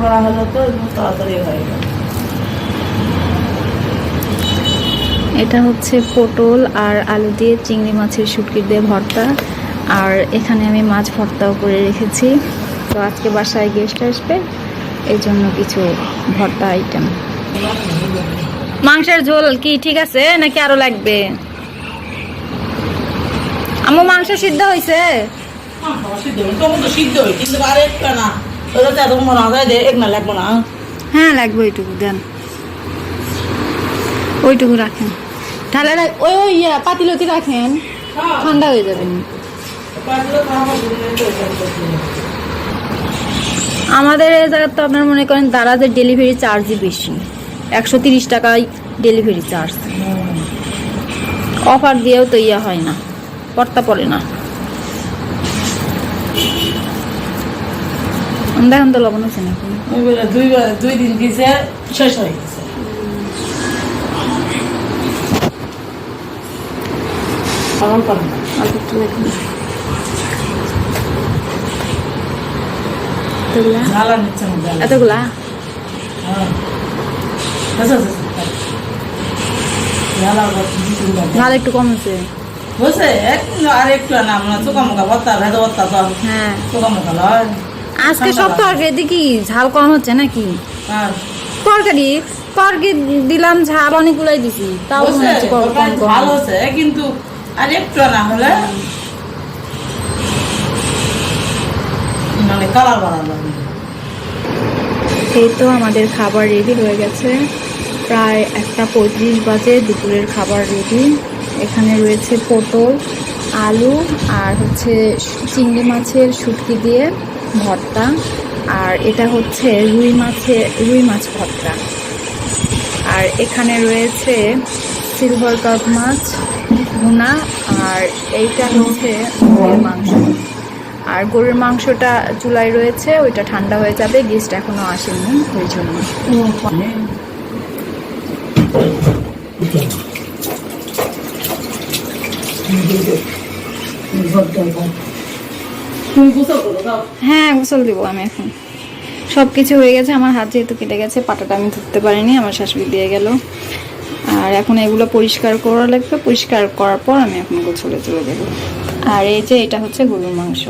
করা হলো তো তাড়াতাড়ি হয়ে গেল। এটা হচ্ছে পটল আর আলু দিয়ে চিংড়ি মাছের শুটকি দিয়ে ভর্তা। আর এখানে আমি মাছ ভর্তাও করে রেখেছি। তো আজকে বাসায় গেস্ট আসবে, এই জন্য কিছু ভর্তা আইটেম। মাংসের ঝোল কি ঠিক আছে নাকি আরো লাগবে? আম্মু মাংস সিদ্ধ হয়েছে? হ্যাঁ লাগবে, ওইটুকু দেন, ওইটুকু রাখেন। তাহলে ওই ওই পাতিলতি রাখেন, ঠান্ডা হয়ে যাবেন। আমাদের এই জায়গায় তো আপনার মনে করেন দারাজের ডেলিভারি চার্জই বেশি, 130 টাকায় ডেলিভারি চার্জ। অফার দিয়েও তো হয় না, পড়তা পড়ে না। দেখুন তো লবণ হচ্ছে নাকি? দুই দিন দিয়েছে, শেষ হয়ে গেছে। এতগুলা ঝাল একটু কম হচ্ছে। হ্যাঁ আজকে সব তরকারি দেখি ঝাল কম হচ্ছে নাকি? তরকারি দিলাম ঝাল অনেকগুলাই দিছি, তাও ভালো হচ্ছে, কিন্তু আর একটু না হলে মানে কালার বাড়ালো। এই তো আমাদের খাবার রেডি হয়ে গেছে, প্রায় 1:35 বাজে, দুপুরের খাবার রেডি। এখানে রয়েছে পটল, আলু আর হচ্ছে চিংড়ি মাছের শুটকি দিয়ে ভর্তা, আর এটা হচ্ছে রুই মাছ ভর্তা। আর এখানে রয়েছে সিলভার কাপ মাছ ভুনা, আর এইটা হচ্ছে গরুর মাংস। আর গরুর মাংসটা চুলায় রয়েছে, ওইটা ঠান্ডা হয়ে যাবে, গেস্ট এখনো আসেনি ওই জন্য। হ্যাঁ গোসল দিব আমি এখন। সব কিছু হয়ে গেছে, আমার হাত যেহেতু কেটে গেছে, পাটাটা আমি ধরতে পারিনি, আমার শাশুড়ি দিয়ে গেল। আর এখন এগুলো পরিষ্কার করা লাগবে, পরিষ্কার করার পর আমি এখন গোসলে চলে যাবো। আর এই যে এটা হচ্ছে গরুর মাংস।